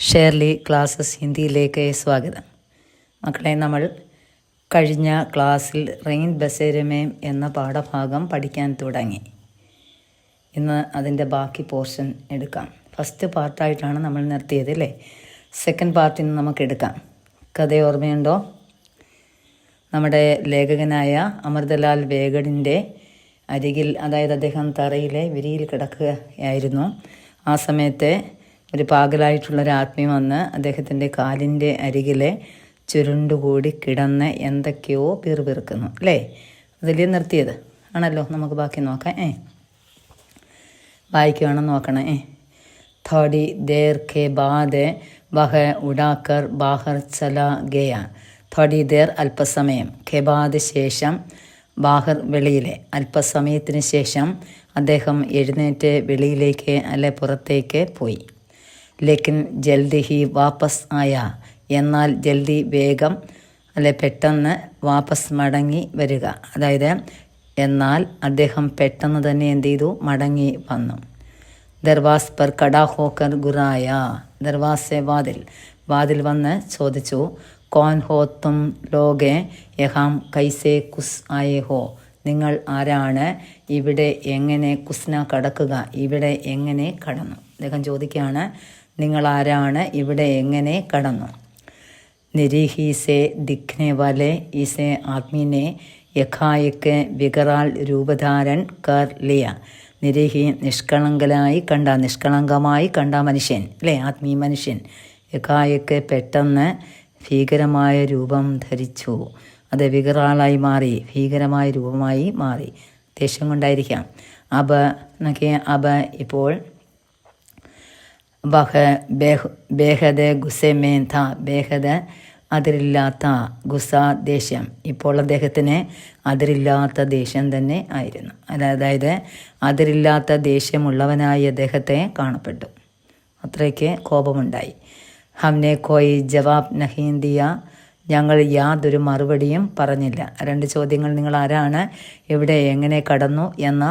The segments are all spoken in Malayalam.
ഷേർലി ക്ലാസ്സസ് ഹിന്ദിയിലേക്ക് സ്വാഗതം. മക്കളെ, നമ്മൾ കഴിഞ്ഞ ക്ലാസ്സിൽ റെയിൻ ബസേരമേം എന്ന പാഠഭാഗം പഠിക്കാൻ തുടങ്ങി. ഇന്ന് അതിൻ്റെ ബാക്കി പോർഷൻ എടുക്കാം. ഫസ്റ്റ് പാർട്ടായിട്ടാണ് നമ്മൾ നിർത്തിയത് അല്ലേ? സെക്കൻഡ് പാർട്ടിൽ നിന്ന് നമുക്ക് എടുക്കാം. കഥ ഓർമ്മയുണ്ടോ? നമ്മുടെ ലേഖകനായ അമൃതലാൽ വേഗടിൻ്റെ അരികിൽ, അതായത് അദ്ദേഹം തറയിലെ വിരിയിൽ കിടക്കുകയായിരുന്നു. ആ സമയത്ത് ഒരു പാകലായിട്ടുള്ളൊരാത്മീയം വന്ന് അദ്ദേഹത്തിൻ്റെ കാലിൻ്റെ അരികിലെ ചുരുണ്ടുകൂടി കിടന്ന് എന്തൊക്കെയോ പിറുപിറുക്കുന്നു അല്ലേ? അതിൽ നിർത്തിയത് ആണല്ലോ. നമുക്ക് ബാക്കി നോക്കാം. വായിക്കുകയാണെന്ന് നോക്കണേ. थोड़ी देर के बाद वह उड़ाकर बाहर चला गया. थोड़ी देर അല്പസമയം, के बाद ശേഷം, ബാഹർ വെളിയിലെ, അല്പസമയത്തിന് ശേഷം അദ്ദേഹം എഴുന്നേറ്റ് വെളിയിലേക്ക് അല്ലെ പുറത്തേക്ക് പോയി. ലേക്കിൻ ജൽദി ഹി വാപ്പസ് ആയ, എന്നാൽ ജൽദി വേഗം അല്ലെ പെട്ടെന്ന് വാപ്പസ് മടങ്ങി വരിക. അതായത് എന്നാൽ അദ്ദേഹം പെട്ടെന്ന് തന്നെ എന്ത് ചെയ്തു? മടങ്ങി വന്നു. ദർവാസ് പർ കടാ ഹോക്കർ ഗുറായ, ദർവാസെ വാതിൽ വന്ന് ചോദിച്ചു. കോൻ ഹോ തും ലോഗെ യഹാം കൈസേ കുസ് ആയേ ഹോ, നിങ്ങൾ ആരാണ്? ഇവിടെ എങ്ങനെ കുസ്ന കടക്കുക? ഇവിടെ എങ്ങനെ കടന്നു? അദ്ദേഹം ചോദിക്കുകയാണ്, നിങ്ങൾ ആരാണ്? ഇവിടെ എങ്ങനെ കടന്നു? നിരീഹി സെ ദിഖ്നെ വാലെ ഇസെ ആത്മീനെ യഖായിക്ക് വികറാൽ രൂപധാരൻ കർ ലിയ. നിരീഹി നിഷ്കളങ്കമായി കണ്ട മനുഷ്യൻ അല്ലേ? ആത്മീയ മനുഷ്യൻ. യഖായിക്ക് പെട്ടെന്ന് ഭീകരമായ രൂപം ധരിച്ചു. അത് വികറാളായി മാറി, ഭീകരമായ രൂപമായി മാറി. ദേഷ്യം കൊണ്ടായിരിക്കാം. ഇപ്പോൾ ബേഹദ് ഗുസേമേന്ത, ബേഹദ് അതിരില്ലാത്ത, ഗുസ ദേഷ്യം. ഇപ്പോൾ അദ്ദേഹത്തിന് അതിരില്ലാത്ത ദേഷ്യം തന്നെ ആയിരുന്നു. അതായത് അതിരില്ലാത്ത ദേഷ്യമുള്ളവനായി അദ്ദേഹത്തെ കാണപ്പെട്ടു. അത്രയ്ക്ക് കോപമുണ്ടായി. ഹംനെ കോയി ജവാബ് നഹീൻ ദിയ, ഞങ്ങൾ യാതൊരു മറുപടിയും പറഞ്ഞില്ല. രണ്ട് ചോദ്യങ്ങൾ, നിങ്ങൾ ആരാണ്, എവിടെ എങ്ങനെ കടന്നു എന്ന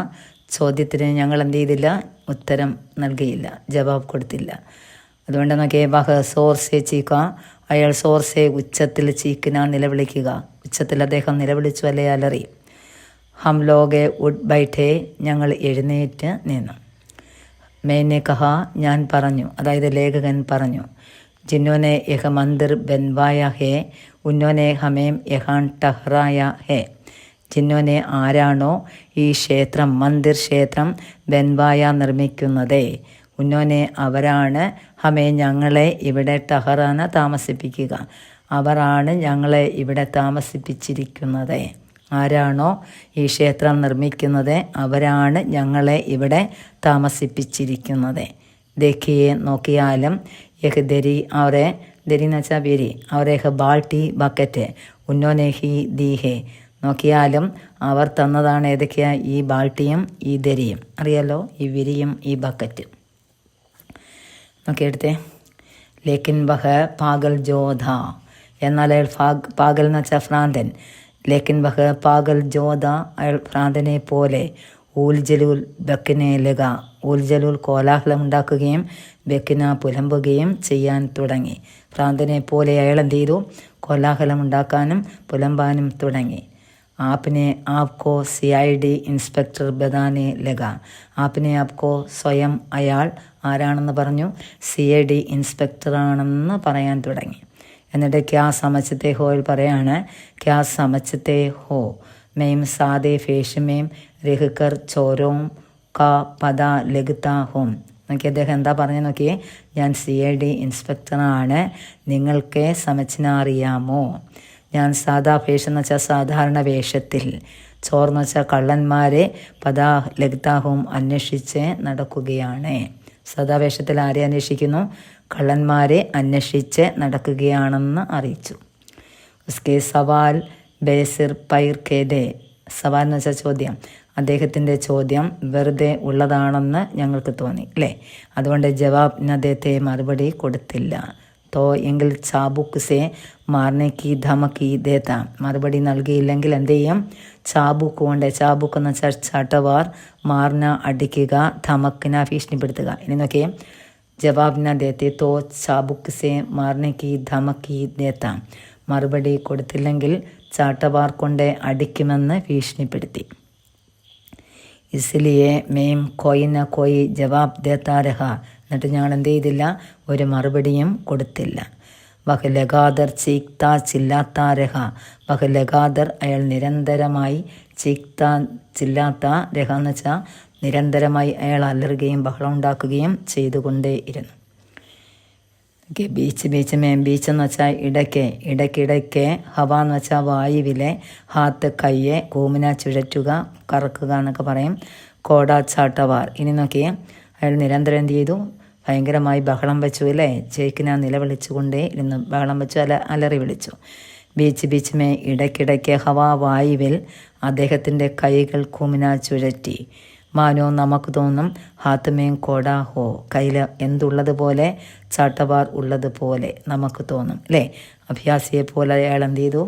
ചോദ്യത്തിന് ഞങ്ങൾ എന്ത് ചെയ്തില്ല? ഉത്തരം നൽകിയില്ല, ജവാബ് കൊടുത്തില്ല. അതുകൊണ്ട് നോക്കിയേ, വഹ സോർസെ ചീക്ക, അയാൾ സോർസെ ഉച്ചത്തിൽ, ചീക്കിന നിലവിളിക്കുക, ഉച്ചത്തിൽ അദ്ദേഹം നിലവിളിച്ചു അല്ലെ അലറി. ഹം ലോകെ ഉഡ് ബൈഠേ, ഞങ്ങൾ എഴുന്നേറ്റ് നിന്നു. മേനെ കഹ, ഞാൻ പറഞ്ഞു, അതായത് ലേഖകൻ പറഞ്ഞു. ജിന്നോനെ യഹ മന്ദിർ ബൻവായ ഹേ ഉന്നോനെ ഹമേം യഹാൻ ടഹ്റായ ഹേ. ജിന്നോനെ ആരാണോ ഈ ക്ഷേത്രം, മന്ദിർ ക്ഷേത്രം, ബൻവായ നിർമ്മിക്കുന്നതേ, ഉന്നോനെ അവരാണ്, ഹമേ ഞങ്ങളെ ഇവിടെ, ടഹറാന താമസിപ്പിക്കുക, അവരാണ് ഞങ്ങളെ ഇവിടെ താമസിപ്പിച്ചിരിക്കുന്നത്. ആരാണോ ഈ ക്ഷേത്രം നിർമ്മിക്കുന്നത് അവരാണ് ഞങ്ങളെ ഇവിടെ താമസിപ്പിച്ചിരിക്കുന്നത്. ദേഖിയെ നോക്കിയാലും, യഹ് ദരി അവരെ, ദരി എന്ന് വെച്ചാൽ വിരി, അവരെ ബാൾട്ടി ബക്കറ്റ്, ഉന്നോനെ ഹി ദീഹേ, നോക്കിയാലും അവർ തന്നതാണ് ഏതൊക്കെയാ? ഈ ബാൾട്ടിയും ഈ ദരിയും. അറിയാലോ, ഈ വിരിയും ഈ ബക്കറ്റും. നോക്കിയെടുത്തേ. ലേക്കിൻ വഹ പാഗൽ ജോധ, എന്നാൽ അയാൾ പാഗൽ എന്ന് വെച്ചാൽ ഭ്രാന്തൻ. ലേക്കിൻ വഹ പാഗൽ ജോധ, അയാൾ ഭ്രാന്തനെ പോലെ. ഊൽജലൂൽ ബക്കിനെ ലഗ, ഊൽജലൂൽ കോലാഹലം ഉണ്ടാക്കുകയും ബക്കിന പുലമ്പുകയും ചെയ്യാൻ തുടങ്ങി. ഭ്രാന്തനെ പോലെ അയാൾ എന്ത് ചെയ്തു? കോലാഹലം ഉണ്ടാക്കാനും പുലമ്പാനും തുടങ്ങി. ആപ്നെ ആപ്കോ CID ഇൻസ്പെക്ടർ ബദാനെ ലഗ, ആപ്നെ ആപ്കോ, സ്വയം അയാൾ ആരാണെന്ന് പറഞ്ഞു? CID ഇൻസ്പെക്ടറാണെന്ന് പറയാൻ തുടങ്ങി. എന്നിട്ട് ക്യാ സമച്ചത്തെ ഹോയിൽ പറയാണ്, ക്യാ സമച്ചത്തെ ഹോ മെയിം സാദേ ഫേഷമേം രഹ്കർ ചോരോം കാ പദ ലഗുത്ത ഹോം. നോക്കി അദ്ദേഹം എന്താ പറഞ്ഞു നോക്കിയേ, ഞാൻ CID ഇൻസ്പെക്ടറാണ്, നിങ്ങൾക്ക് സമച്ചിനെ അറിയാമോ? ഞാൻ സാധാ വേഷം എന്ന് വെച്ചാൽ സാധാരണ വേഷത്തിൽ, ചോർന്ന് വെച്ചാൽ കള്ളന്മാരെ, പദാ ലഗുത്താഹും അന്വേഷിച്ച് നടക്കുകയാണ്. സാധാ വേഷത്തിൽ ആരെ അന്വേഷിക്കുന്നു? കള്ളന്മാരെ അന്വേഷിച്ച് നടക്കുകയാണെന്ന് അറിയിച്ചു. ഉസ്കെ സവാൽ ബേസിർ പൈർ കേദേ, സവാൽ എന്ന് വെച്ചാൽ ചോദ്യം. അദ്ദേഹത്തിൻ്റെ ചോദ്യം വെറുതെ ഉള്ളതാണെന്ന് ഞങ്ങൾക്ക് തോന്നി അല്ലേ? അതുകൊണ്ട് ജവാബിന് അദ്ദേഹത്തെ മറുപടി കൊടുത്തില്ല. തോ എങ്കിൽ ചാബുക്ക് സെ മാർനേക്ക് ധമക്കി ദേത്ത, മറുപടി നൽകിയില്ലെങ്കിൽ എന്ത് ചെയ്യും? ചാബുക്ക് കൊണ്ട്, ചാബുക്ക് എന്ന് വെച്ചാൽ ചാട്ടവാർ, മാർന അടിക്കുക, ധമക്കിന ഭീഷണിപ്പെടുത്തുക. ഇനി നോക്കിയേ, ജവാബ് ന ദേത്തെ തോ ചാബുക്ക് സെ മാർനെ കി ധമക്കി ദേത്ത, മറുപടി കൊടുത്തില്ലെങ്കിൽ ചാട്ടവാർ കൊണ്ട് അടിക്കുമെന്ന് ഭീഷണിപ്പെടുത്തി. ഇസ്ലിയെ മേം കോയി ന കോയി ജവാബ് ദേത്താ രഹ, എന്നിട്ട് ഞങ്ങൾ എന്ത് ചെയ്തില്ല, ഒരു മറുപടിയും കൊടുത്തില്ല. വഹ് ലഗാദർ ചീക്ത ചില്ലാത്ത രഹ, വഹ് ലഗാദർ അയാൾ നിരന്തരമായി, ചീക്ത ചില്ലാത്ത രഹ എന്ന് വെച്ചാൽ നിരന്തരമായി അയാൾ അലറുകയും ബഹളം ഉണ്ടാക്കുകയും ചെയ്തുകൊണ്ടേയിരുന്നു. ബീച്ച് ബീച്ച് എന്ന് വെച്ചാൽ ഇടയ്ക്കിടയ്ക്ക് ഹവ എന്ന് വെച്ചാൽ വായുവിലെ, ഹാത്ത് കയ്യെ, കൂമിന ചുഴറ്റുക, കറക്കുക എന്നൊക്കെ പറയും. കോട ചാട്ടവാർ. ഇനി നോക്കിയേ, അയാൾ നിരന്തരം എന്ത് ചെയ്തു, ഭയങ്കരമായി ബഹളം വെച്ചു അല്ലേ. ചേക്കിന നിലവിളിച്ചുകൊണ്ടേ ഇരുന്നു, ബഹളം വെച്ചു, അലറി വിളിച്ചു. ബീച്ച് ഇടയ്ക്കിടയ്ക്ക് ഹവ വായുവിൽ അദ്ദേഹത്തിൻ്റെ കൈകൾ കൂമിന ചുഴറ്റി. മാനോ നമുക്ക് തോന്നും, ഹാത്തുമേം കോടാ ഹോ, കയ്യിൽ എന്തുള്ളതുപോലെ, ചാട്ടവാർ ഉള്ളതുപോലെ നമുക്ക് തോന്നും അല്ലേ. അഭ്യാസിയെ പോലെ അയാൾ എന്ത് ചെയ്തു,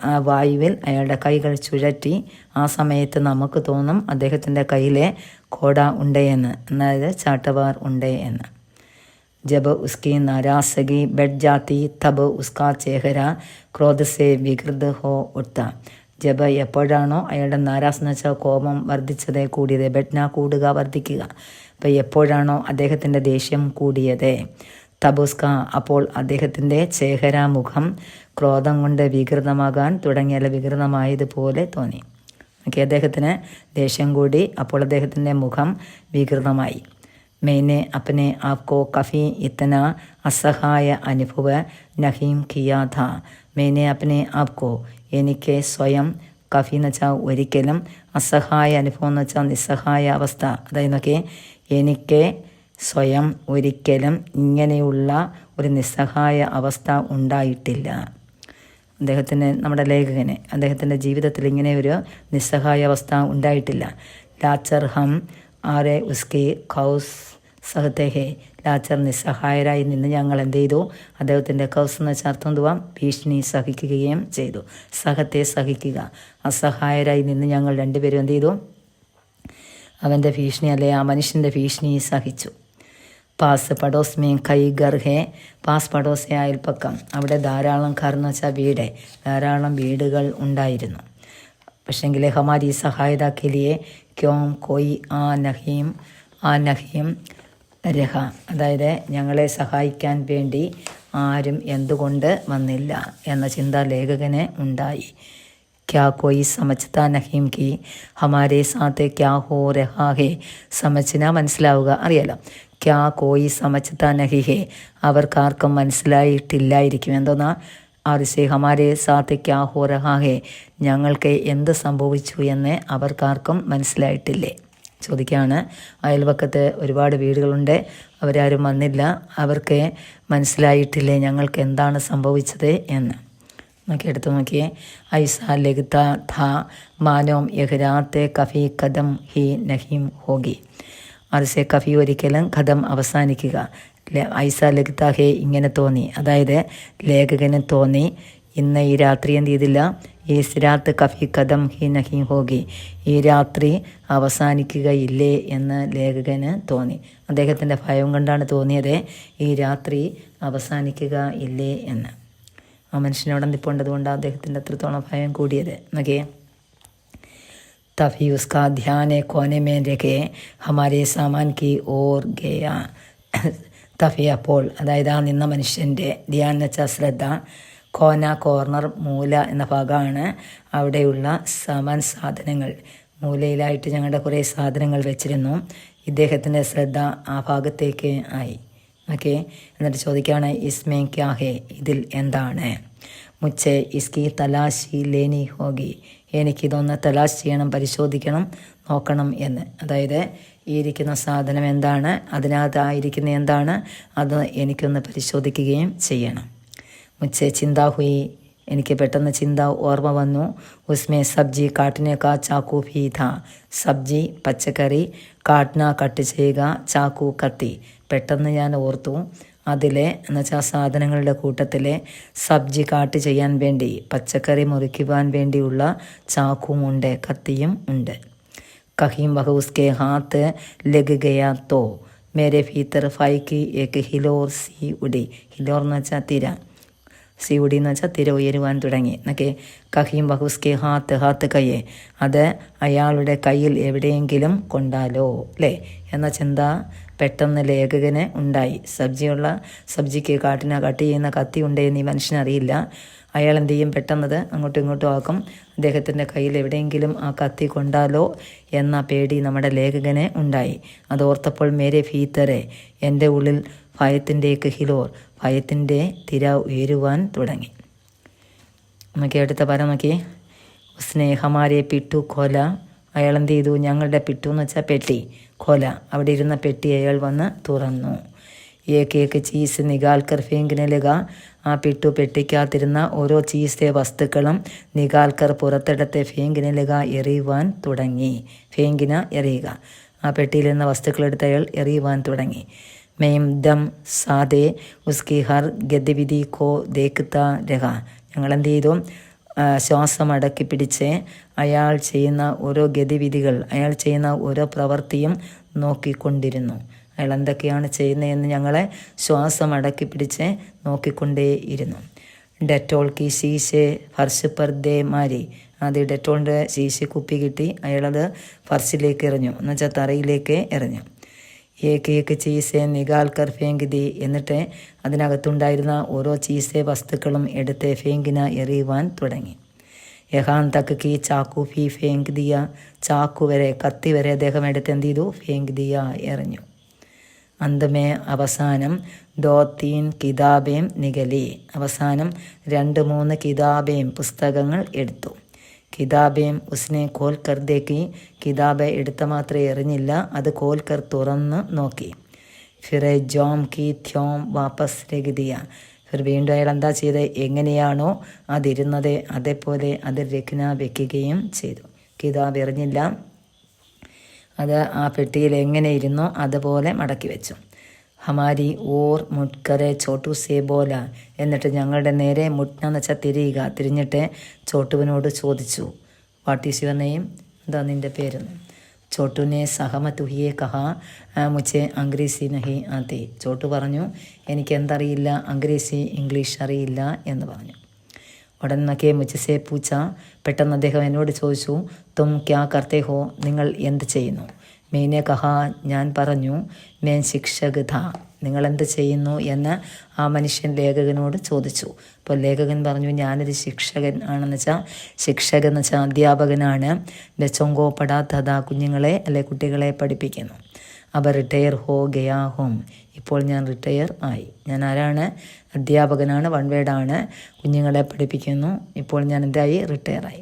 ആ വായുവിൽ അയാളുടെ കൈകൾ ചുഴറ്റി. ആ സമയത്ത് നമുക്ക് തോന്നും അദ്ദേഹത്തിൻ്റെ കയ്യിലെ കോട ഉണ്ട് എന്ന്, അതായത് ചാട്ടവാർ ഉണ്ട് എന്ന്. जब उसकी नाराज़गी बढ़ जाती तब उसका चेहरा क्रोध से विकृत हो उठता. ജബ് എപ്പോഴാണോ അയാളുടെ നാരാസ് എന്ന് വെച്ചാൽ കോപം വർദ്ധിച്ചത്, കൂടിയത്, ബെഡ്ന കൂടുക, വർദ്ധിക്കുക. അപ്പോൾ എപ്പോഴാണോ അദ്ദേഹത്തിൻ്റെ ദേഷ്യം കൂടിയത്, തബുസ്ക അപ്പോൾ അദ്ദേഹത്തിൻ്റെ ചേഹര മുഖം ക്രോധം കൊണ്ട് വികൃതമാകാൻ തുടങ്ങിയ, വികൃതമായതുപോലെ തോന്നി. അദ്ദേഹത്തിന് ദേഷ്യം കൂടി, അപ്പോൾ അദ്ദേഹത്തിൻ്റെ മുഖം വികൃതമായി. मैंने अपने आप को कभी इतना असहाय अनुभव नहीं किया था. मैंने अपने आप को, എനിക്ക് സ്വയം, കഫി എന്ന് വെച്ചാൽ ഒരിക്കലും, അസഹായ അനുഭവം എന്ന് വെച്ചാൽ നിസ്സഹായ അവസ്ഥ. അതായത് എനിക്ക് സ്വയം ഒരിക്കലും ഇങ്ങനെയുള്ള ഒരു നിസ്സഹായ അവസ്ഥ ഉണ്ടായിട്ടില്ല. അദ്ദേഹത്തിന്, നമ്മുടെ ലേഖകന്, അദ്ദേഹത്തിൻ്റെ ജീവിതത്തിൽ ഇങ്ങനെ ഒരു നിസ്സഹായ അവസ്ഥ ഉണ്ടായിട്ടില്ല. ലാച്ചർ ഹം ആരെ ഉസ്കി കൗസ് സഹത്തേഹെ, ലാച്ചർ നിസ്സഹായരായി നിന്ന് ഞങ്ങൾ എന്ത് ചെയ്തു, അദ്ദേഹത്തിൻ്റെ കൗസ് എന്ന് വെച്ചാൽ അർത്ഥം എന്തുവാ, ഭീഷണി സഹിക്കുകയും ചെയ്തു. സഹത്തെ സഹിക്കുക, അസഹായരായി നിന്ന് ഞങ്ങൾ രണ്ടുപേരും എന്ത് ചെയ്തു, അവൻ്റെ ഭീഷണി അല്ലെ ആ മനുഷ്യൻ്റെ ഭീഷണി സഹിച്ചു. പാസ് പടോസ് മേ കൈ ഗർഹെ, പാസ് പടോസ് അയൽപ്പക്കം, അവിടെ ധാരാളം ഘർ എന്ന് വെച്ചാൽ വീട്, ധാരാളം വീടുകൾ ഉണ്ടായിരുന്നു. പക്ഷേങ്കിൽ ഹമാരി സഹായത കെ ലിയെ ക്യോം കോയി ആ നഹീം രഹ, അതായത് ഞങ്ങളെ സഹായിക്കാൻ വേണ്ടി ആരും എന്തുകൊണ്ട് വന്നില്ല എന്ന ചിന്ത ലേഖകന് ഉണ്ടായി. ക്യാ കോയി സമജ്താ നഹീം കി ഹമാരെ സാത്ത് ക്യാ ഹോ രഹാ ഹേ, സമജ്ന മനസ്സിലാവുക, അറിയാലോ. ക്യാ കോയി സമജ്താ നഹി ഹേ, അവർക്കാർക്കും മനസ്സിലായിട്ടില്ലായിരിക്കും. എന്തോന്നാ, ആർസെ ഹമാരെ സാത്ത് ക്യാ ഹോ രഹാ ഹേ, ഞങ്ങൾക്ക് എന്ത് സംഭവിച്ചു എന്ന് അവർക്കാർക്കും മനസ്സിലായിട്ടില്ലേ. ചോദിക്കുകയാണ്, അയൽവക്കത്ത് ഒരുപാട് വീടുകളുണ്ട്, അവരാരും വന്നില്ല, അവർക്ക് മനസ്സിലായിട്ടില്ലേ ഞങ്ങൾക്ക് എന്താണ് സംഭവിച്ചത് എന്ന്. എടുത്തു നോക്കിയേ. ഐസ ലഗ്ത ഥാ മാനോം യഹ്രാത്തെ കഫി കദം ഹി നഹീം ഹോഗി, അർസെ കഫി ഒരിക്കലും കഥം അവസാനിക്കുക. ഐസ ലഗ്ത ഹേ, ഇങ്ങനെ തോന്നി, അതായത് ലേഖകന് തോന്നി, ഇന്ന് ഈ രാത്രി എന്ത് ചെയ്തില്ല, ഈ രാത്ത് കഫി കദം ഹി നഹീം ഹോഗി, ഈ രാത്രി അവസാനിക്കുകയില്ലേ എന്ന് ലേഖകന് തോന്നി. അദ്ദേഹത്തിൻ്റെ ഭയം കൊണ്ടാണ് തോന്നിയത്, ഈ രാത്രി അവസാനിക്കുക ഇല്ലേ എന്ന്. ആ മനുഷ്യനോട് നിൽപ്പുണ്ടത് കൊണ്ടാണ് അദ്ദേഹത്തിൻ്റെ അത്രത്തോളം ഭയം കൂടിയത്. നോക്കിയേ, തഫി ഉസ്കാ ധ്യാനെ Koné may രഖേ ഹമാരെ സാമാൻ Ki or Gaya. തഫി അപ്പോൾ, അതായത് ആ നിന്ന മനുഷ്യൻ്റെ, ധ്യാൻ എന്ന് വെച്ചാൽ ശ്രദ്ധ, കോന കോർണർ, മൂല എന്ന ഭാഗമാണ്. അവിടെയുള്ള സാധനങ്ങൾ, മൂലയിലായിട്ട് ഞങ്ങളുടെ കുറേ സാധനങ്ങൾ വെച്ചിരുന്നു. ഇദ്ദേഹത്തിൻ്റെ ശ്രദ്ധ ആ ഭാഗത്തേക്ക് ആയി. ഓക്കെ, എന്നിട്ട് ചോദിക്കുകയാണ്, ഇസ്മേ ക്യാ ഹേ, ഇതിൽ എന്താണ്. മുച്ചെ ഇസ്കി തലാശി ലേനി ഹോഗി, എനിക്കിതൊന്ന് തലാശ് ചെയ്യണം, പരിശോധിക്കണം, നോക്കണം എന്ന്. അതായത് ഈ ഇരിക്കുന്ന സാധനം എന്താണ്, അതിനകത്തായിരിക്കുന്ന എന്താണ്, അത് എനിക്കൊന്ന് പരിശോധിക്കുകയും ചെയ്യണം. മുച്ചെ ചിന്താ ഹുയി, എനിക്ക് പെട്ടെന്ന് ചിന്ത, ഓർമ്മ വന്നു. ഉസ്മേ സബ്ജി കാട്ടിനെ കാ ചാക്കു ഭീ ഥാ, സബ്ജി പച്ചക്കറി, കാട്ടിന കട്ട് ചെയ്യുക, ചാക്കു കത്തി. പെട്ടെന്ന് ഞാൻ ഓർത്തു, അതിലെ എന്നുവെച്ചാൽ സാധനങ്ങളുടെ കൂട്ടത്തിലെ സബ്ജി കാട്ട് ചെയ്യാൻ വേണ്ടി, പച്ചക്കറി മുറിക്കുവാൻ വേണ്ടിയുള്ള ചാക്കുമുണ്ട്, കത്തിയും ഉണ്ട്. കഹീം വഹ ഉസ്കെ ഹാത്ത് ലഗ് ഗയാ തോ, മേരെ ഭീത്തർ ഫൈക്ക് ഏക്ക് ഹിലോർ സി ഉടി. ഹിലോർ എന്ന് വെച്ചാൽ തിര, സി ഉടി എന്ന് വെച്ചാൽ തിര ഉയരുവാൻ തുടങ്ങി. എന്നൊക്കെ കഹീം ബഹുസ്കെ ഹാത്ത് കയ്യെ, അത് അയാളുടെ കയ്യിൽ എവിടെയെങ്കിലും കൊണ്ടാലോ അല്ലേ എന്ന ചിന്ത പെട്ടെന്ന് ലേഖകന് ഉണ്ടായി. സബ്ജിക്ക് കട്ട് ചെയ്യുന്ന കത്തി ഉണ്ടെന്ന് ഈ മനുഷ്യനറിയില്ല. അയാൾ എന്ത് ചെയ്യും, പെട്ടെന്നത് അങ്ങോട്ടും ഇങ്ങോട്ടും ആക്കും. അദ്ദേഹത്തിൻ്റെ കയ്യിൽ എവിടെയെങ്കിലും ആ കത്തി കൊണ്ടാലോ എന്ന പേടി നമ്മുടെ ലേഖകന് ഉണ്ടായി. അതോർത്തപ്പോൾ മേരെ ഭീത്തരെ, എൻ്റെ ഉള്ളിൽ ഭയത്തിൻ്റെയൊക്കെ ഹിലോർ, ഭയത്തിൻ്റെ തിര ഉയരുവാൻ തുടങ്ങി. നമുക്ക് അടുത്ത പരം നോക്കി. സ്നേഹമാരെ പിട്ടു കൊല, അയാൾ എന്ത് ചെയ്തു, ഞങ്ങളുടെ പിട്ടു എന്ന് വെച്ചാൽ പെട്ടി, കൊല, അവിടെ ഇരുന്ന പെട്ടി അയാൾ വന്ന് തുറന്നു. ഏക്ക് ചീസ് നികാൽക്കർ ഫേങ്കിനെ ലഗ, ആ പെട്ടിക്കകത്തിരുന്ന ഓരോ ചീസെ വസ്തുക്കളും നികാൽക്കർ പുറത്തെടുത്ത് ഫേങ്കിനെ ലഗ എറിയുവാൻ തുടങ്ങി. ഫേങ്കിന എറിയുക, ആ പെട്ടിയിലിരുന്ന വസ്തുക്കളെടുത്ത് അയാൾ എറിയുവാൻ തുടങ്ങി. മെയിം ദം സാദേ ഉസ്കി ഹർ ഗതിവിധി കോ ദേഖ്താ രഹ, ഞങ്ങളെന്ത് ചെയ്തു, ശ്വാസം അടക്കി പിടിച്ച് അയാൾ ചെയ്യുന്ന ഓരോ ഗതിവിധികൾ, അയാൾ ചെയ്യുന്ന ഓരോ പ്രവൃത്തിയും നോക്കിക്കൊണ്ടിരുന്നു. അയാൾ എന്തൊക്കെയാണ് ചെയ്യുന്നതെന്ന് ഞങ്ങളെ ശ്വാസം അടക്കി പിടിച്ച് നോക്കിക്കൊണ്ടേയിരുന്നു. ഡെറ്റോൾ കി ശീശെ ഫർഷ് പർ ദേ മാരി, ആദ്യം ഡെറ്റോളിൻ്റെ ശീശ കുപ്പി കിട്ടി, അയാളത് ഫർഷിലേക്ക് എറിഞ്ഞു, എന്നുവെച്ചാൽ തറയിലേക്ക് എറിഞ്ഞു. ഏക്ക് ചീസെ നികാൽക്കർ ഫേങ്ക് ദി, എന്നിട്ട് അതിനകത്തുണ്ടായിരുന്ന ഓരോ ചീസെ വസ്തുക്കളും എടുത്ത് ഫേങ്കിന എറിയുവാൻ തുടങ്ങി. യഹാൻ തക്ക് കി ചാക്കു ഫി ഫേങ്ക് ദിയ, ചാക്കു വരെ, കത്തി വരെ അദ്ദേഹം എടുത്ത് എന്ത് ചെയ്തു, ഫേങ്ക് ദിയ എറിഞ്ഞു. അന്തമേ അവസാനം 2-3 കിതാബേം നികലി, അവസാനം 2-3 കിതാബേം പുസ്തകങ്ങൾ എടുത്തു. കിതാബേം ഉസ്നെ കോൽ കർ ദേക്കി, കിതാബ് എടുത്ത മാത്രമേ എറിഞ്ഞില്ല, അത് കോൽ കർ തുറന്ന് നോക്കി. ഫിറെ ജോം കി ഥ്യോം വാപ്പസ് രഖ് ദിയ, ഫിർ വീണ്ടും അയാൾ എന്താ ചെയ്ത്, എങ്ങനെയാണോ അതിരുന്നത് അതേപോലെ അത് രഖ്ന വെക്കുകയും ചെയ്തു. കിതാബ് എറിഞ്ഞില്ല, അത് ആ പെട്ടിയിൽ എങ്ങനെ ഇരുന്നോ അതുപോലെ മടക്കി വെച്ചു. ഹമാരി ഓർ മുട്കരെ ചോട്ടു സേ ബോല, എന്നിട്ട് ഞങ്ങളുടെ നേരെ മുട്ടെന്ന് വെച്ചാൽ തിരിഞ്ഞിട്ട് ചോട്ടുവിനോട് ചോദിച്ചു, വാട്ട് ഈസ് യുവർ നെയിം, എന്താ നിൻ്റെ പേരെന്ന്. ചോട്ടുവിനെ സഹമത് ഹുയെ കഹാ മുझे അംഗ്രേസി നഹി ആതി, ചോട്ടു പറഞ്ഞു എനിക്ക് എന്തറിയില്ല, അംഗ്രേസി ഇംഗ്ലീഷ് അറിയില്ല എന്ന് പറഞ്ഞു. ഉടനൊക്കെ മുझसे പൂച്ച, പെട്ടെന്ന് അദ്ദേഹം എന്നോട് ചോദിച്ചു, തും ക്യാ കർത്തേ ഹോ, നിങ്ങൾ എന്ത് ചെയ്യുന്നു. മീനെ കഹാ, ഞാൻ പറഞ്ഞു, മേൻ ശിക്ഷക് ഥാ, നിങ്ങളെന്ത് ചെയ്യുന്നു എന്ന് ആ മനുഷ്യൻ ലേഖകനോട് ചോദിച്ചു. അപ്പോൾ ലേഖകൻ പറഞ്ഞു, ഞാനൊരു ശിക്ഷകൻ ആണെന്ന് വെച്ചാൽ, ശിക്ഷകൻ എന്ന് വെച്ചാൽ അധ്യാപകനാണ്. ബച്ചോങ്കോ പടാത്തതാ, കുഞ്ഞുങ്ങളെ അല്ലെ കുട്ടികളെ പഠിപ്പിക്കുന്നു. അപ്പോൾ റിട്ടയർ ഹോ ഗയാ ഹോം, ഇപ്പോൾ ഞാൻ റിട്ടയർ ആയി. ഞാൻ ആരാണ്, അധ്യാപകനാണ്, വൺ വേർഡാണ്, കുഞ്ഞുങ്ങളെ പഠിപ്പിക്കുന്നു, ഇപ്പോൾ ഞാൻ എന്തായി, റിട്ടയറായി.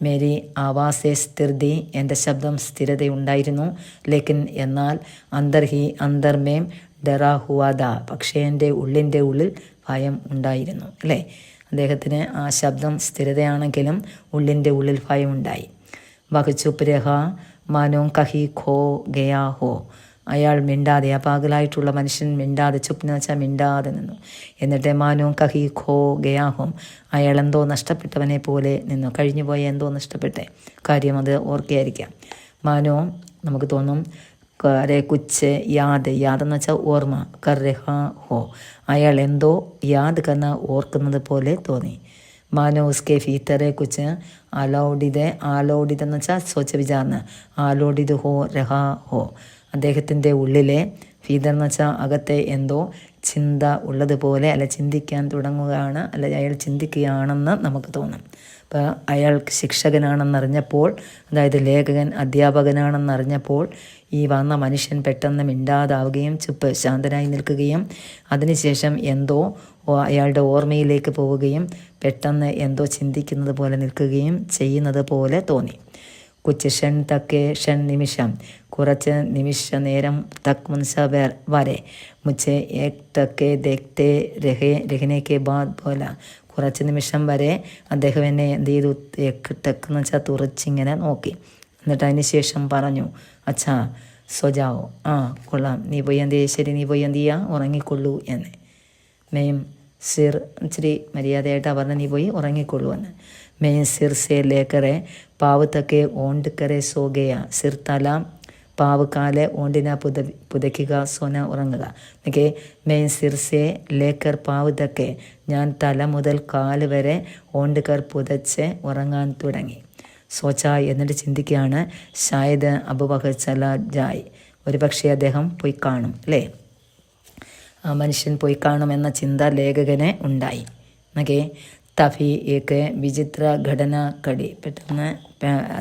മേരി ആവാസെ സ്ഥിരതി, എൻ്റെ ശബ്ദം സ്ഥിരതയുണ്ടായിരുന്നു. ലേക്കിൻ എന്നാൽ അന്തർമേം ഡറാ ഹുവാദ, പക്ഷേ എൻ്റെ ഉള്ളിൽ ഭയം ഉണ്ടായിരുന്നു അല്ലേ. അദ്ദേഹത്തിന് ആ ശബ്ദം സ്ഥിരതയാണെങ്കിലും ഉള്ളിൻ്റെ ഉള്ളിൽ ഭയം ഉണ്ടായി. വഹ്ചുപ് രഹ മാനോ കഹി ഖോ ഗയാ ഹോ, അയാൾ മിണ്ടാതെ, ആ പാകലായിട്ടുള്ള മനുഷ്യൻ മിണ്ടാതെ, ചുപ്ന വെച്ചാൽ മിണ്ടാതെ നിന്നു. എന്നിട്ട് മാനോ കഹി ഖോ ഗയാഹോം, അയാൾ എന്തോ നഷ്ടപ്പെട്ടവനെ പോലെ നിന്നു, കഴിഞ്ഞുപോയ എന്തോ നഷ്ടപ്പെട്ടെ കാര്യം അത് ഓർക്കുകയായിരിക്കാം. മാനോ നമുക്ക് തോന്നും, കരെ കുച്ച് യാദ് എന്ന് വെച്ചാൽ ഓർമ്മ, കർ രഹ ഹോ, അയാൾ എന്തോ യാദ് കന്ന ഓർക്കുന്നത് പോലെ തോന്നി. മാനോ ഉസ്കെ ഫീത്തറെ കുച്ച് ആലോഡിതെന്ന് വെച്ചാൽ സ്വച്ഛ വിചാരണ, ആലോഡിത് ഹോ രഹ ഹോ, അദ്ദേഹത്തിൻ്റെ ഉള്ളിലെ ഫീതർ എന്ന് വെച്ചാൽ അകത്തെ എന്തോ ചിന്ത ഉള്ളതുപോലെ, അല്ല ചിന്തിക്കാൻ തുടങ്ങുകയാണ്, അല്ല അയാൾ ചിന്തിക്കുകയാണെന്ന് നമുക്ക് തോന്നും. അപ്പോൾ അയാൾ ശിക്ഷകനാണെന്നറിഞ്ഞപ്പോൾ, അതായത് ലേഖകൻ അധ്യാപകനാണെന്നറിഞ്ഞപ്പോൾ ഈ വന്ന മനുഷ്യൻ പെട്ടെന്ന് മിണ്ടാതാവുകയും ശാന്തനായി നിൽക്കുകയും അതിനുശേഷം എന്തോ അയാളുടെ ഓർമ്മയിലേക്ക് പോവുകയും പെട്ടെന്ന് എന്തോ ചിന്തിക്കുന്നത് പോലെ നിൽക്കുകയും ചെയ്യുന്നത് പോലെ തോന്നി. കുച്ച് ഷൻ നിമിഷം, കുറച്ച് നിമിഷ നേരം തക് മുൻസ വരെ, മുझे एक टके देखते रहने के बाद बोला, കുറച്ച് നിമിഷം വരെ അദ്ദേഹം എന്നെ എന്ത് ചെയ്തു, ടക്ക് എന്ന് വെച്ചാൽ തുറച്ചിങ്ങനെ നോക്കി. എന്നിട്ട് അതിന് ശേഷം പറഞ്ഞു, അച്ഛാ സൊജാവോ, കൊള്ളാം, നീ പോയി എന്ത് ചെയ്യ, ശരി, നീ പോയി എന്ത് ചെയ്യുക, ഉറങ്ങിക്കൊള്ളൂ എന്ന്. മെയിം സിർ, ഇച്ചിരി മര്യാദയായിട്ടാണ് പറഞ്ഞത്, നീ പോയി ഉറങ്ങിക്കൊള്ളൂ എന്ന്. മെയിൻ സിർ സെ ലേക്കറെ പാവ് തക്കെ ഓണ്ട് കരെ സോ ഗയ, സിർ തല പാവ് കാലെ ഓണ്ടിന പുതയ്ക്കുക, സൊന ഉറങ്ങുക. ഓക്കെ, മെയിൻ സിർസെ ലേക്കർ പാവ് തക്കെ, ഞാൻ തല മുതൽ കാല് വരെ ഓണ്ടുകർ പുതച്ച് ഉറങ്ങാൻ തുടങ്ങി. സോച്ച, എന്നിട്ട് ചിന്തിക്കുകയാണ്, ഷായദ് അബുബക്കർ ചല ജായ്, ഒരു പക്ഷേ അദ്ദേഹം പോയി കാണും അല്ലേ, ആ മനുഷ്യൻ പോയി കാണുമെന്ന ചിന്ത ലേഖകന് ഉണ്ടായി. ഓക്കെ, തഫി ഏക്ക് വിചിത്ര ഘടന കടി, പെട്ടെന്ന്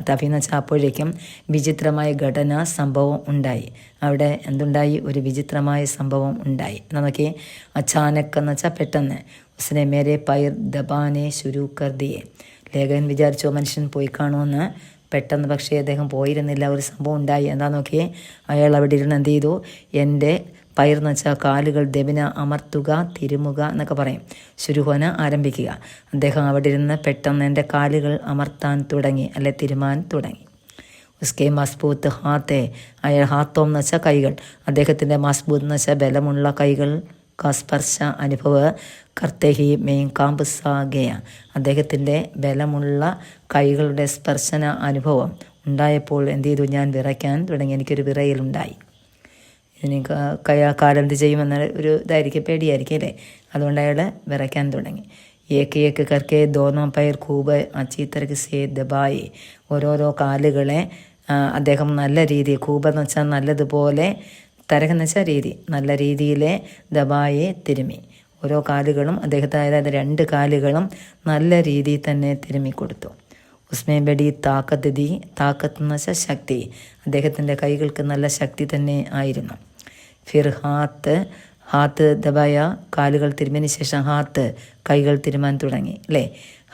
തഫി എന്ന് വെച്ചാൽ അപ്പോഴേക്കും വിചിത്രമായ ഘടന സംഭവം ഉണ്ടായി. അവിടെ എന്തുണ്ടായി? ഒരു വിചിത്രമായ സംഭവം ഉണ്ടായി. നമുക്ക് അച്ചാനക് എന്ന് വെച്ചാൽ പെട്ടെന്ന്, ഉസ്നെ മേരെ പൈർ ദബാനെ ശുരു കർ ദിയെ, ലേഖകൻ വിചാരിച്ചു മനുഷ്യൻ പോയി കാണുമെന്ന്. പെട്ടെന്ന് പക്ഷേ അദ്ദേഹം പോയിരുന്നില്ല, ഒരു സംഭവം ഉണ്ടായി. എന്താ നോക്കിയേ, അയാൾ അവിടെ ഇരുന്ന് എന്ത് ചെയ്തു, എൻ്റെ പയർ എന്ന് വെച്ചാൽ കാലുകൾ ദബിന അമർത്തുക, തിരുമുക എന്നൊക്കെ പറയും, ശുരുഹോന ആരംഭിക്കുക. അദ്ദേഹം അവിടെ ഇരുന്ന് പെട്ടെന്ന് എൻ്റെ കാലുകൾ അമർത്താൻ തുടങ്ങി, അല്ലെ തിരുമാൻ തുടങ്ങി. ഉസ്കെ മസ്ബൂത്ത് ഹാത്തെ, അയാൾ ഹാത്തോം എന്ന് വെച്ചാൽ കൈകൾ, അദ്ദേഹത്തിൻ്റെ മസ്ബൂത്ത് എന്ന് വെച്ചാൽ ബലമുള്ള കൈകൾ, സ്പർശ അനുഭവ കർത്തേഹി മെയിൻ കാമ്പുസാഗയ, അദ്ദേഹത്തിൻ്റെ ബലമുള്ള കൈകളുടെ സ്പർശന അനുഭവം ഉണ്ടായപ്പോൾ എന്ത് ചെയ്തു, ഞാൻ വിറയ്ക്കാൻ തുടങ്ങി, എനിക്കൊരു വിറയലുണ്ടായി. ഇനി കാലെന്ത് ചെയ്യുമെന്ന ഒരു ഇതായിരിക്കും, പേടിയായിരിക്കും അല്ലേ, അതുകൊണ്ട് അയാൾ വിറയ്ക്കാൻ തുടങ്ങി. ഏക്ക് കർക്കെ ദോനോ പയർ കൂബ് അച്ചീത്തരക്ക് സേ ദബായി, ഓരോരോ കാലുകളെ അദ്ദേഹം നല്ല രീതി, കൂബെന്ന് വെച്ചാൽ നല്ലതുപോലെ, തരകെന്ന് വെച്ചാൽ രീതി, നല്ല രീതിയിലെ ദബായെ തിരുമി, ഓരോ കാലുകളും അദ്ദേഹത്തെ, അതായത് 2 കാലുകളും നല്ല രീതിയിൽ തന്നെ തിരുമ്മി കൊടുത്തു. ഉസ്മേ ബഡി താക്കത്ത് ദി, താക്കത്ത് എന്ന് വെച്ചാൽ ശക്തി, അദ്ദേഹത്തിൻ്റെ കൈകൾക്ക് നല്ല ശക്തി തന്നെ ആയിരുന്നു. ഫിർ ഹാത്ത് ദബായ, കാലുകൾ തിരുമ്മിന് ശേഷം ഹാത്ത്, കൈകൾ തിരുമാൻ തുടങ്ങി അല്ലേ.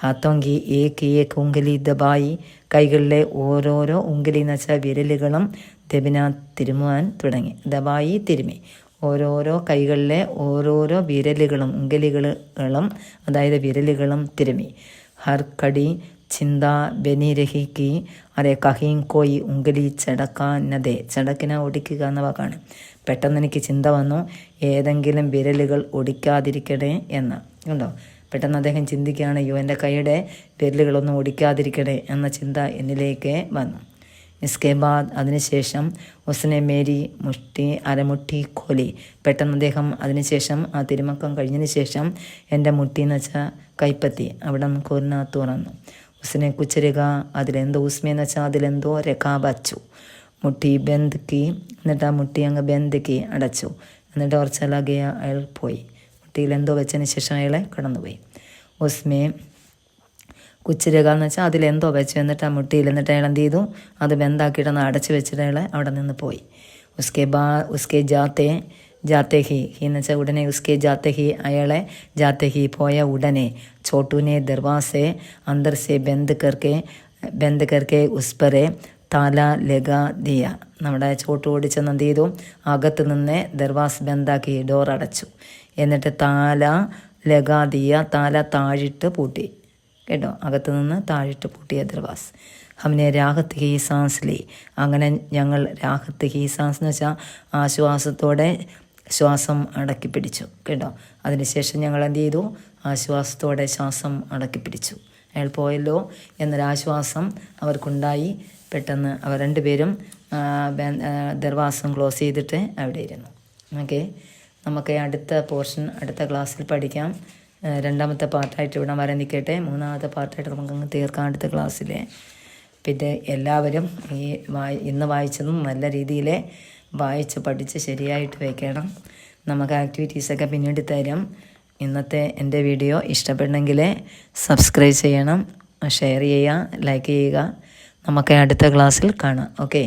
ഹാത്തോങ്കി ഏക്ക് ഉങ്കലി ദബായി, കൈകളിലെ ഓരോരോ ഉങ്കലി എന്ന് വെച്ചാൽ വിരലുകളും ദബിന തിരുമുവാൻ തുടങ്ങി, ദബായി തിരുമി, ഓരോരോ കൈകളിലെ ഓരോരോ വിരലുകളും ഉങ്കലികളും അതായത് വിരലുകളും തിരുമി. ഹർ കടി ചിന്ത ബനി രഹിക്ക്, അതെ കഹീം കോയി ഉങ്കലി ചടക്കാനതെ, ചടക്കിനെ ഒടിക്കുക എന്ന വാക്കാണ്. പെട്ടെന്ന് എനിക്ക് ചിന്ത വന്നു, ഏതെങ്കിലും വിരലുകൾ ഒടിക്കാതിരിക്കണേ എന്ന്. ഉണ്ടോ, പെട്ടെന്ന് അദ്ദേഹം ചിന്തിക്കുകയാണ്, അയ്യോ എൻ്റെ കൈയുടെ വിരലുകളൊന്നും ഒടിക്കാതിരിക്കണേ എന്ന ചിന്ത എന്നിലേക്ക് വന്നു. ഇസ്കെ ബാദ്, അതിനുശേഷം ഉസ്നെ മേരി മുഷ്ടി അരമുട്ടി ഖോലി, പെട്ടെന്ന് അദ്ദേഹം അതിനുശേഷം ആ തിരുമക്കം കഴിഞ്ഞതിന് ശേഷം എൻ്റെ മുട്ടി എന്ന് വെച്ചാൽ കൈപ്പത്തി അവിടെ കോരിന തുറന്നു. ഉസ്നെ കുച്ചരുക, അതിലെന്തോ, ഉസ്മയെന്ന് വെച്ചാൽ അതിലെന്തോ രക്കാ വച്ചു. മുട്ടി ബന്ധിക്കി, എന്നിട്ട് ആ മുട്ടി അങ്ങ് ബന്ധിക്കി അടച്ചു. എന്നിട്ട് അവർ ചലാകിയ, അയാൾ പോയി. മുട്ടിയിൽ എന്തോ വെച്ചതിന് ശേഷം അയാളെ കടന്നുപോയി. ഉസ്മേ കുച്ചിരുക എന്ന് വെച്ചാൽ അതിലെന്തോ വെച്ചു, എന്നിട്ട് ആ മുട്ടിയിൽ, എന്നിട്ട് അയാൾ എന്ത് ചെയ്തു, അത് ബന്ധാക്കിയിട്ടൊന്ന് അടച്ചു വെച്ചിട്ട് അയാൾ അവിടെ നിന്ന് പോയി. ഉസ്കെ ജാത്തെ ഹി എന്ന് വെച്ചാൽ ഉടനെ, ഉസ്കെ ജാത്തെ ഹി, അയാളെ ജാത്തെ ഹി പോയ ഉടനെ, ചോട്ടുനെ ദർവാസെ അന്തർ സെ ബന്ദ് കർക്കെ ഉസ്പറെ താല ലഗ ദിയ, നമ്മുടെ ചോട്ട് ഓടിച്ചെന്ന് എന്ത് ചെയ്തു, അകത്ത് നിന്ന് ദർവാസ് ബന്ധാക്കി, ഡോർ അടച്ചു. എന്നിട്ട് താല ലഗ ദിയ, താല താഴിട്ട് പൂട്ടി കേട്ടോ, അകത്ത് നിന്ന് താഴിട്ട് പൂട്ടിയ ദർവാസ്. ഹംനെ രാഹത്ത് ഹി സാൻസ് ലി, അങ്ങനെ ഞങ്ങൾ രാഹത്ത് ഹി സാൻസ് എന്ന് വെച്ചാൽ ആശ്വാസത്തോടെ ശ്വാസം അടക്കി പിടിച്ചു കേട്ടോ. അതിനുശേഷം ഞങ്ങൾ എന്ത് ചെയ്തു, ആശ്വാസത്തോടെ ശ്വാസം അടക്കി പിടിച്ചു. അയാൾ പോയല്ലോ എന്നൊരാശ്വാസം അവർക്കുണ്ടായി. പെട്ടെന്ന് അവർ 2 പേരും ദർവാസം ക്ലോസ് ചെയ്തിട്ട് അവിടെ ഇരുന്നു. ഓക്കെ, നമുക്ക് അടുത്ത പോർഷൻ അടുത്ത ക്ലാസ്സിൽ പഠിക്കാം. 2ാമത്തെ പാർട്ടായിട്ട് ഇവിടെ വരെ നിൽക്കട്ടെ. 3ാമത്തെ പാർട്ടായിട്ട് നമുക്കങ്ങ് തീർക്കാം അടുത്ത ക്ലാസ്സിൽ. പിന്നെ എല്ലാവരും ഇന്ന് വായിച്ചതും നല്ല രീതിയിൽ വായിച്ച് പഠിച്ച് ശരിയായിട്ട് വയ്ക്കണം. നമുക്ക് ആക്ടിവിറ്റീസൊക്കെ പിന്നീട് തരാം. ഇന്നത്തെ എൻ്റെ വീഡിയോ ഇഷ്ടപ്പെടണമെങ്കിൽ സബ്സ്ക്രൈബ് ചെയ്യണം, ഷെയർ ചെയ്യുക, ലൈക്ക് ചെയ്യുക. നമുക്ക് അടുത്ത ക്ലാസ്സിൽ കാണാം. ഓക്കെ.